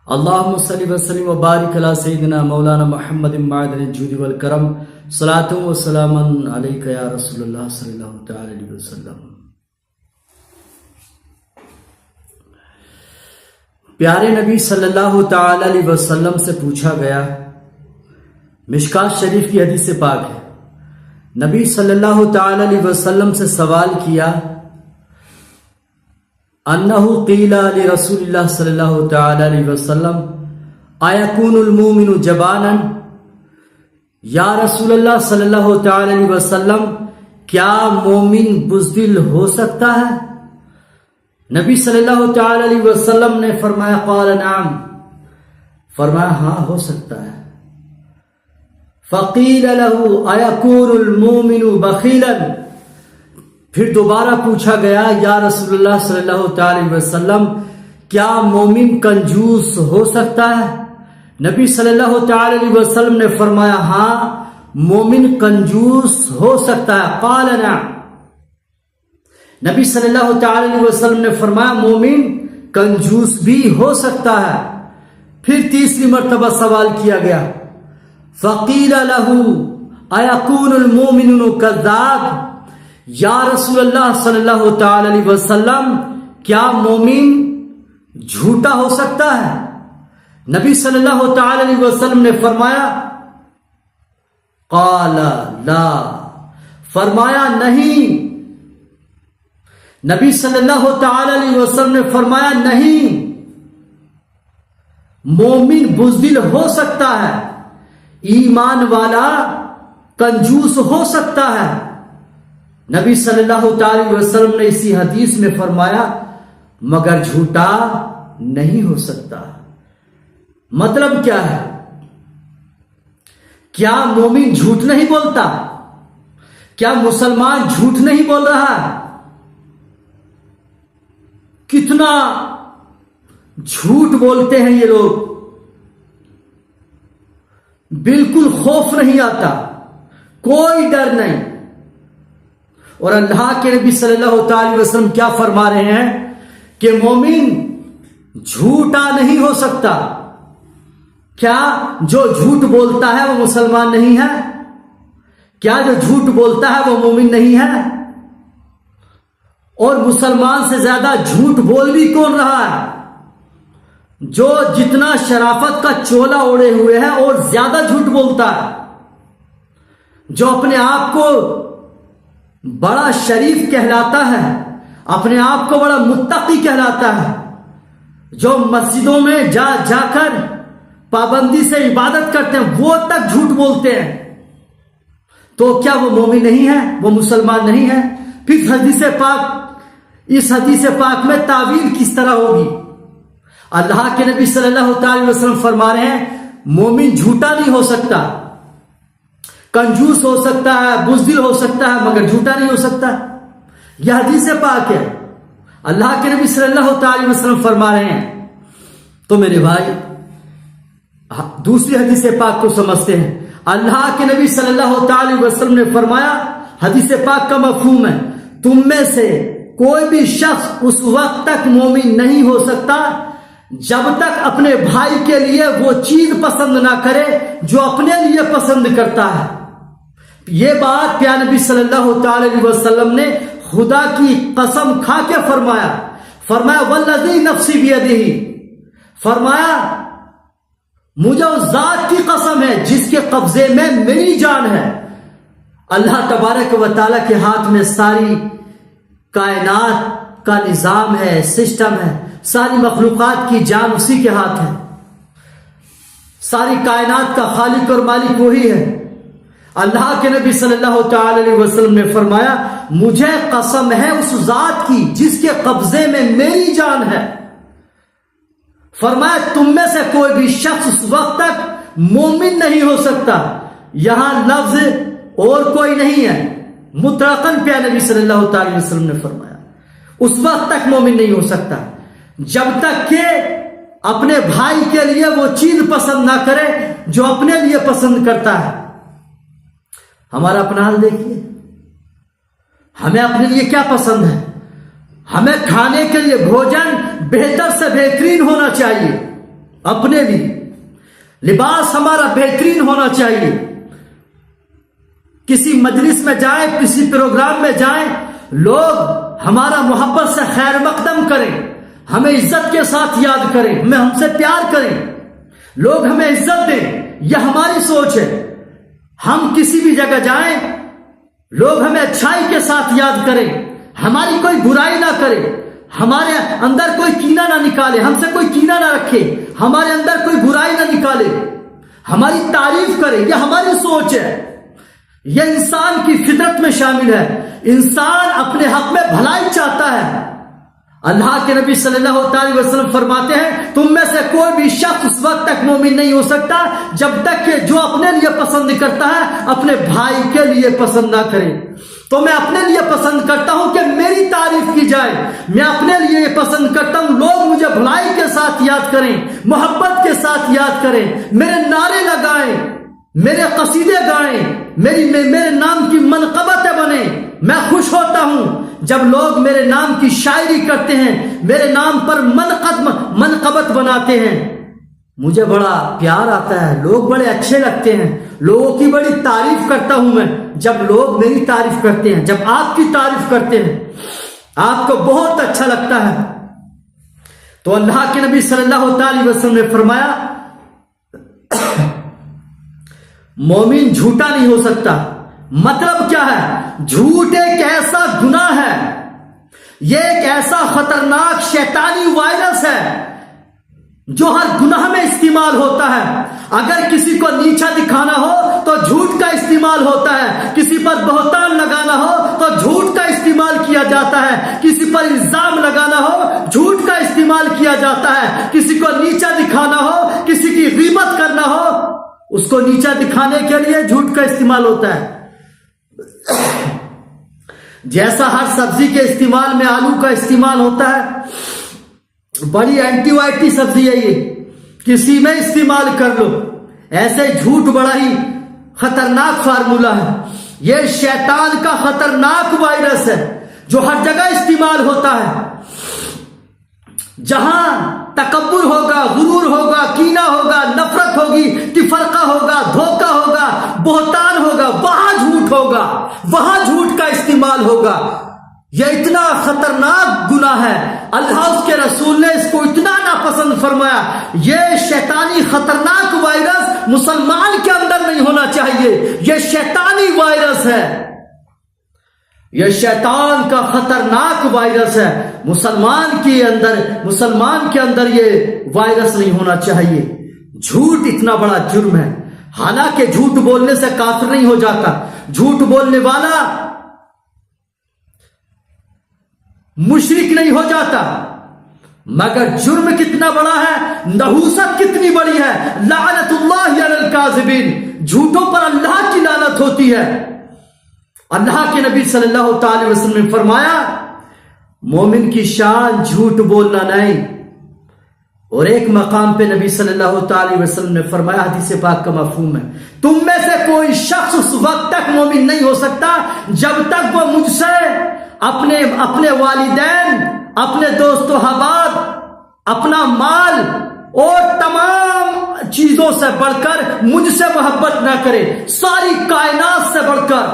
اللهم صل وسلم وبارك على سيدنا مولانا محمد معدن الجود والكرم صلاة وسلاما عليك يا رسول الله صلی اللہ تعالی علیہ وسلم۔ پیارے نبی صلی اللہ تعالی علیہ وسلم سے پوچھا گیا، مشکات شریف کی حدیث پاک ہے، نبی صلی اللہ تعالی علیہ وسلم سے سوال کیا انہو قیل لرسول اللہ صلی اللہ تعالی علیہ وسلم ایکون المومن جبانا، یا رسول اللہ صلی اللہ تعالی علیہ وسلم کیا مومن بزدل ہو سکتا ہے؟ نبی صلی اللہ تعالی علیہ وسلم نے فرمایا قال نعم، فرمایا ہاں ہو سکتا ہے۔ فقیل له ایکون المومن بخیلا، پھر دوبارہ پوچھا گیا یا رسول اللہ صلی اللہ تعالی علیہ وسلم کیا مومن کنجوس ہو سکتا ہے؟ نبی صلی اللہ تعالی علیہ وسلم نے فرمایا ہاں مومن کنجوس ہو سکتا ہے۔ قال نعم، نبی صلی اللہ تعالی علیہ وسلم نے فرمایا مومن کنجوس بھی ہو سکتا ہے۔ پھر تیسری مرتبہ سوال کیا گیا، فقیل له ایکون المومن کذاب، یا رسول اللہ صلی اللہ تعالی علیہ وسلم کیا مومن جھوٹا ہو سکتا ہے؟ نبی صلی اللہ تعالی علیہ وسلم نے فرمایا قال لا، فرمایا نہیں۔ نبی صلی اللہ تعالی علیہ وسلم نے فرمایا نہیں، مومن بزدل ہو سکتا ہے، ایمان والا کنجوس ہو سکتا ہے۔ نبی صلی اللہ تعالی وسلم نے اسی حدیث میں فرمایا مگر جھوٹا نہیں ہو سکتا۔ مطلب کیا ہے؟ کیا مومن جھوٹ نہیں بولتا؟ کیا مسلمان جھوٹ نہیں بول رہا؟ کتنا جھوٹ بولتے ہیں یہ لوگ، بالکل خوف نہیں آتا، کوئی ڈر نہیں۔ اور اللہ کے نبی صلی اللہ تعالی وسلم کیا فرما رہے ہیں کہ مومن جھوٹا نہیں ہو سکتا۔ کیا جو جھوٹ بولتا ہے وہ مسلمان نہیں ہے؟ کیا جو جھوٹ بولتا ہے وہ مومن نہیں ہے؟ اور مسلمان سے زیادہ جھوٹ بول بھی کون رہا ہے؟ جو جتنا شرافت کا چولا اوڑے ہوئے ہے اور زیادہ جھوٹ بولتا ہے، جو اپنے آپ کو بڑا شریف کہلاتا ہے، اپنے آپ کو بڑا متقی کہلاتا ہے، جو مسجدوں میں جا جا کر پابندی سے عبادت کرتے ہیں وہ تک جھوٹ بولتے ہیں، تو کیا وہ مومن نہیں ہے؟ وہ مسلمان نہیں ہے؟ پھر اس حدیث پاک میں تعویل کس طرح ہوگی؟ اللہ کے نبی صلی اللہ تعالی وسلم فرما رہے ہیں مومن جھوٹا نہیں ہو سکتا، کنجوس ہو سکتا ہے، بزدل ہو سکتا ہے مگر جھوٹا نہیں ہو سکتا۔ یہ حدیث پاک ہے، اللہ کے نبی صلی اللہ تعالی وسلم فرما رہے ہیں۔ تو میرے بھائی دوسری حدیث پاک کو سمجھتے ہیں۔ اللہ کے نبی صلی اللہ تعالی وسلم نے فرمایا، حدیث پاک کا مفہوم ہے تم میں سے کوئی بھی شخص اس وقت تک مومن نہیں ہو سکتا جب تک اپنے بھائی کے لیے وہ چیز پسند نہ کرے جو اپنے لیے پسند کرتا ہے۔ یہ بات پیارے نبی صلی اللہ تعالی علیہ وسلم نے خدا کی قسم کھا کے فرمایا والذی نفسی بیدہ، فرمایا مجھے اس ذات کی قسم ہے جس کے قبضے میں میری جان ہے۔ اللہ تبارک و تعالی کے ہاتھ میں ساری کائنات کا نظام ہے، سسٹم ہے، ساری مخلوقات کی جان اسی کے ہاتھ ہے، ساری کائنات کا خالق اور مالک وہی ہے۔ اللہ کے نبی صلی اللہ تعالی علیہ وسلم نے فرمایا مجھے قسم ہے اس ذات کی جس کے قبضے میں میری جان ہے، فرمایا تم میں سے کوئی بھی شخص اس وقت تک مومن نہیں ہو سکتا، یہاں لفظ اور کوئی نہیں ہے، مطلقاً پیارے نبی صلی اللہ تعالی وسلم نے فرمایا اس وقت تک مومن نہیں ہو سکتا جب تک کہ اپنے بھائی کے لیے وہ چیز پسند نہ کرے جو اپنے لیے پسند کرتا ہے۔ ہمارا اپنا حال دیکھیے، ہمیں اپنے لیے کیا پسند ہے؟ ہمیں کھانے کے لیے بھوجن بہتر سے بہترین ہونا چاہیے، اپنے لیے لباس ہمارا بہترین ہونا چاہیے. کسی مجلس میں جائیں, کسی پروگرام میں جائیں, لوگ ہمارا محبت سے خیر مقدم کریں, ہمیں عزت کے ساتھ یاد کریں, ہم سے پیار کریں, لوگ ہمیں عزت دیں. یہ ہماری سوچ ہے. ہم کسی بھی جگہ جائیں, لوگ ہمیں اچھائی کے ساتھ یاد کریں, ہماری کوئی برائی نہ کرے, ہمارے اندر کوئی کینہ نہ نکالے, ہم سے کوئی کینہ نہ رکھے, ہمارے اندر کوئی برائی نہ نکالے, ہماری تعریف کرے. یہ ہماری سوچ ہے. یہ انسان کی فطرت میں شامل ہے. انسان اپنے حق میں بھلائی چاہتا ہے. اللہ کے نبی صلی اللہ علیہ وسلم فرماتے ہیں, تم میں سے کوئی بھی شخص اس وقت تک مومن نہیں ہو سکتا جب تک کہ جو اپنے لیے پسند کرتا ہے اپنے بھائی کے لیے پسند نہ کرے. تو میں اپنے لیے پسند کرتا ہوں کہ میری تعریف کی جائے. میں اپنے لیے یہ پسند کرتا ہوں لوگ مجھے بھلائی کے ساتھ یاد کریں, محبت کے ساتھ یاد کریں, میرے نعرے لگائیں, میرے قصیدے گائیں, میرے نام کی منقبتیں بنیں. میں خوش ہوتا ہوں جب لوگ میرے نام کی شاعری کرتے ہیں, میرے نام پر منقبت بناتے ہیں. مجھے بڑا پیار آتا ہے, لوگ بڑے اچھے لگتے ہیں, لوگوں کی بڑی تعریف کرتا ہوں میں جب لوگ میری تعریف کرتے ہیں, جب آپ کی تعریف کرتے ہیں, آپ کو بہت اچھا لگتا ہے. تو اللہ کے نبی صلی اللہ علیہ وسلم نے فرمایا مومن جھوٹا نہیں ہو سکتا. مطلب کیا ہے؟ جھوٹ ایک ایسا گناہ ہے, یہ ایک ایسا خطرناک شیطانی وائرس ہے جو ہر گناہ میں استعمال ہوتا ہے. اگر کسی کو نیچا دکھانا ہو تو جھوٹ کا استعمال ہوتا ہے, کسی پر بہتان لگانا ہو تو جھوٹ کا استعمال کیا جاتا ہے, کسی پر الزام لگانا ہو جھوٹ کا استعمال کیا جاتا ہے, کسی کو نیچا دکھانا ہو, کسی کی غیبت کرنا ہو, اس کو نیچا دکھانے کے لیے جھوٹ کا استعمال ہوتا ہے. جیسا ہر سبزی کے استعمال میں آلو کا استعمال ہوتا ہے, بڑی اینٹی وائٹی سبزی ہے یہ, کسی میں استعمال کر لو, ایسے جھوٹ بڑا ہی خطرناک فارمولا ہے. یہ شیطان کا خطرناک وائرس ہے جو ہر جگہ استعمال ہوتا ہے. جہاں تکبر ہوگا, غرور ہوگا, کینہ ہوگا, نفرت ہوگی, تفرقہ ہوگا, دھوکہ ہوگا, بہتان ہوگا, وہاں جھوٹ ہوگا, وہاں جھوٹ کا استعمال ہوگا. یہ اتنا خطرناک گناہ ہے, اللہ اس کے رسول نے اس کو اتنا ناپسند فرمایا. یہ شیطانی خطرناک وائرس مسلمان کے اندر نہیں ہونا چاہیے. یہ شیطانی وائرس ہے, یہ شیطان کا خطرناک وائرس ہے. مسلمان کے اندر یہ وائرس نہیں ہونا چاہیے. جھوٹ اتنا بڑا جرم ہے. حالانکہ جھوٹ بولنے سے کافر نہیں ہو جاتا, جھوٹ بولنے والا مشرک نہیں ہو جاتا, مگر جرم کتنا بڑا ہے, نحوست کتنی بڑی ہے. لعنت اللہ علی الکاذبین, جھوٹوں پر اللہ کی لعنت ہوتی ہے. اللہ کے نبی صلی اللہ علیہ وسلم نے فرمایا مومن کی شان جھوٹ بولنا نہیں. اور ایک مقام پہ نبی صلی اللہ علیہ وسلم نے فرمایا, حدیث پاک کا مفہوم ہے, تم میں سے کوئی شخص اس وقت تک مومن نہیں ہو سکتا جب تک وہ مجھ سے اپنے والدین, اپنے دوست و احباب, اپنا مال اور تمام چیزوں سے بڑھ کر مجھ سے محبت نہ کرے. ساری کائنات سے بڑھ کر,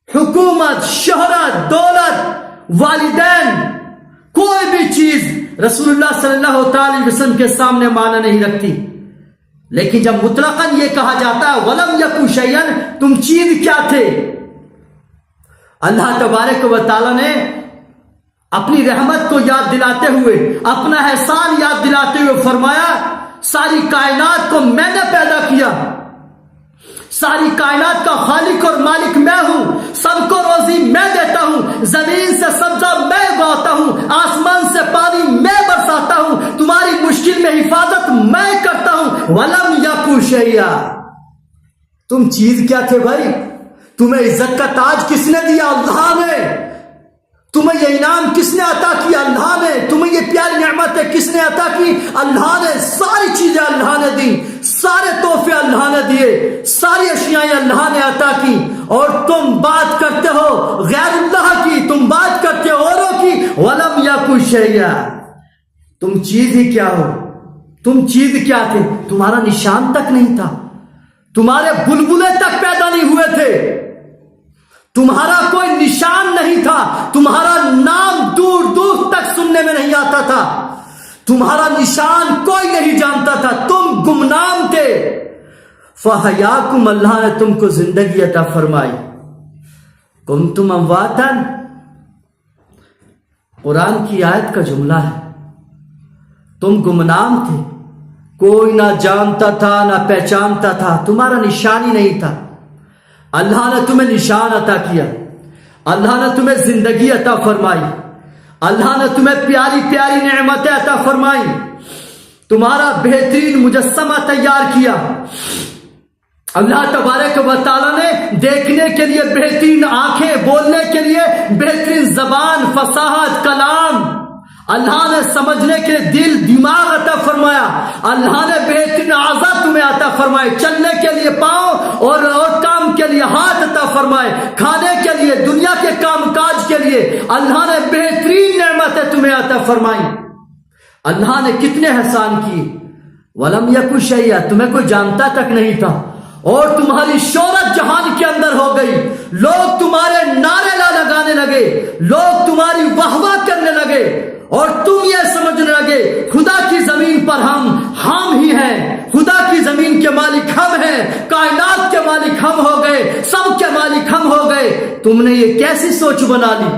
حکومت, شہرت, دولت, والدین, کوئی بھی چیز رسول اللہ صلی اللہ علیہ وسلم کے سامنے معنی نہیں رکھتی. لیکن جب مطلقاً یہ کہا جاتا ہے وَلَمْ يَكُ شَيْئًا, تم چیز کیا تھے, اللہ تبارک و تعالی نے اپنی رحمت کو یاد دلاتے ہوئے, اپنا احسان یاد دلاتے ہوئے فرمایا ساری کائنات کو میں نے پیدا کیا, ساری کائنات کا خالق اور مالک میں ہوں, سب کو روزی میں دیتا ہوں, زمین سے سبزہ میں اگاتا ہوں, آسمان سے پانی میں برساتا ہوں, تمہاری مشکل میں حفاظت میں کرتا ہوں. وَلَمْ يَكُ شَيْئًا, تم چیز کیا تھے بھائی؟ تمہیں عزت کا تاج کس نے دیا؟ اللہ نے. تمہیں یہ انعام کس نے عطا کیا؟ اللہ نے. تمہیں یہ پیاری نعمتیں کس نے عطا کی؟ اللہ نے. ساری چیزیں اللہ نے دی, سارے تحفے اللہ نے دیے, ساری اشیاء اللہ نے عطا کی, اور تم بات کرتے ہو غیر اللہ کی, تم بات کرتے ہو اوروں کی. وَلَمْ يَكُ شَيْئًا, تم چیز ہی کیا ہو؟ تم چیز کیا تھے؟ تمہارا نشان تک نہیں تھا، تمہارے بلبلے تک پیدا نہیں ہوئے تھے، تمہارا کوئی نشان نہیں تھا، تمہارا نام دور دور تک سننے میں نہیں آتا تھا، تمہارا نشان کوئی نہیں جانتا تھا، تم گمنام تھے۔ فَحَيَاكُمْ، اللہ نے تم کو زندگی عطا فرمائی۔ كُنْتُمْ أَمْوَاتًا، قرآن کی آیت کا جملہ ہے۔ تم گمنام تھے، کوئی نہ جانتا تھا نہ پہچانتا تھا، تمہارا نشان ہی نہیں تھا۔ اللہ نے تمہیں نشان عطا کیا، اللہ نے تمہیں زندگی عطا فرمائی، اللہ نے تمہیں پیاری پیاری نعمتیں عطا فرمائی، تمہارا بہترین مجسمہ تیار کیا۔ اللہ تبارک و تعالیٰ نے دیکھنے کے لیے بہترین آنکھیں، بولنے کے لیے بہترین زبان، فصاحت کلام، اللہ نے سمجھنے کے دل دماغ عطا فرمایا، اللہ نے بہترین اعضاء تمہیں عطا فرمائے، چلنے کے لیے پاؤں اور کام کے لیے ہاتھ عطا فرمائے، کھانے کے لیے، دنیا کے کام کاج کے لیے اللہ نے بہترین نعمتیں تمہیں عطا فرمائی۔ اللہ نے کتنے احسان کیے۔ وَلَمْ يَكُنْ شَيْئًا، تمہیں کوئی جانتا تک نہیں تھا، اور تمہاری شہرت جہان کے اندر ہو گئی، لوگ تمہارے نعرے لگانے لگے، لوگ تمہاری واہ واہ کرنے لگے، اور تم یہ سمجھنے لگے خدا کی زمین پر ہم ہی ہیں، خدا کی زمین کے مالک ہم ہیں، کائنات کے مالک ہم ہو گئے، سب کے مالک ہم ہو گئے۔ تم نے یہ کیسی سوچ بنا لی؟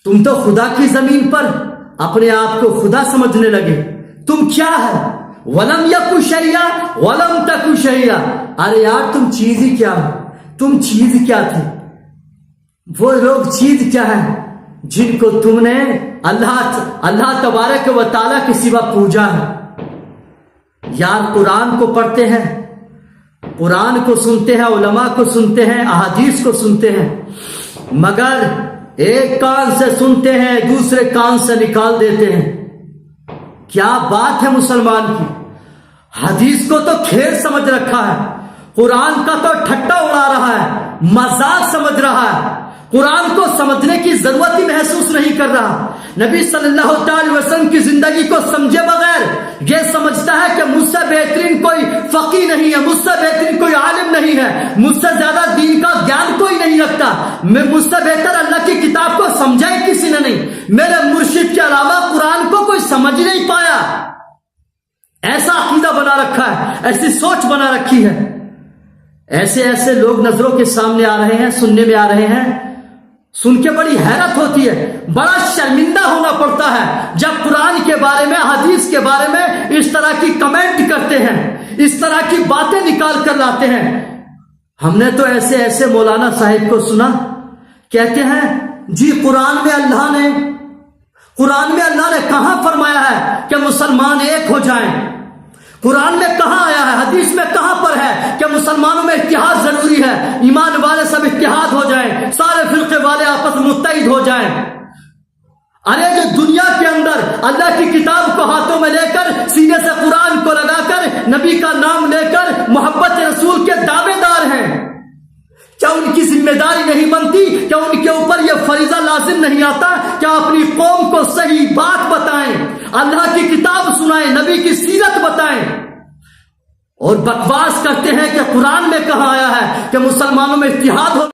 تم تو خدا کی زمین پر اپنے آپ کو خدا سمجھنے لگے۔ تم کیا ہے؟ وَلَمْ يَكُنْ شَيْئًا وَلَمْ تَكُنْ شَيْئًا، ارے یار تم چیز ہی کیا ہو؟ تم چیز کیا تھے؟ وہ لوگ چیز کیا ہے جن کو تم نے اللہ تبارک و تعالیٰ کے سوا پوجا ہے؟ یار قرآن کو پڑھتے ہیں، قرآن کو سنتے ہیں، علماء کو سنتے ہیں، احادیث کو سنتے ہیں، مگر ایک کان سے سنتے ہیں دوسرے کان سے نکال دیتے ہیں۔ کیا بات ہے مسلمان کی؟ حدیث کو تو کھیل سمجھ رکھا ہے، قرآن کا تو ٹھٹا اڑا رہا ہے، مذاق سمجھ رہا ہے، قرآن کو سمجھنے کی ضرورت ہی محسوس نہیں کر رہا۔ نبی صلی اللہ تعالی وسلم کی زندگی کو سمجھے بغیر یہ سمجھتا ہے کہ مجھ سے بہترین کوئی فقی نہیں ہے، مجھ سے بہترین کوئی عالم نہیں ہے، مجھ سے زیادہ دین کا گیان کوئی نہیں رکھتا، مجھ سے بہتر اللہ کی کتاب کو سمجھا ہی کسی نے نہیں، میرے مرشد کے علاوہ قرآن کو کوئی سمجھ نہیں پایا۔ ایسا عقیدہ بنا رکھا ہے، ایسی سوچ بنا رکھی ہے۔ ایسے لوگ نظروں کے سامنے آ رہے ہیں، سننے میں آ رہے ہیں، سن کے بڑی حیرت ہوتی ہے، بڑا شرمندہ ہونا پڑتا ہے جب قرآن کے بارے میں، حدیث کے بارے میں اس طرح کی کمنٹ کرتے ہیں، اس طرح کی باتیں نکال کر لاتے ہیں۔ ہم نے تو ایسے مولانا صاحب کو سنا کہتے ہیں جی قرآن میں اللہ نے کہاں فرمایا ہے کہ مسلمان ایک ہو جائیں؟ قرآن میں کہاں آیا ہے؟ حدیث میں کہاں پر ہے کہ مسلمانوں میں اتحاد ضروری ہے، ایمان والے سب اتحاد ہو جائیں، سارے فرقے والے آپس میں متحد ہو جائیں؟ ارے جو دنیا کے اندر اللہ کی کتاب کو ہاتھوں میں لے کر، سینے سے قرآن کو لگا کر، نبی کا نام لے کر محبت رسول کے دعوے دار ہیں، کیا ان کی ذمہ داری نہیں بنتی؟ کیا ان کے اوپر یہ فریضہ لازم نہیں آتا کہ اپنی قوم کو صحیح بات بتائیں، اللہ کی کتاب سنائیں، نبی کی سیرت بتائیں؟ اور بکواس کرتے ہیں کہ قرآن میں کہا آیا ہے کہ مسلمانوں میں اتحاد ہو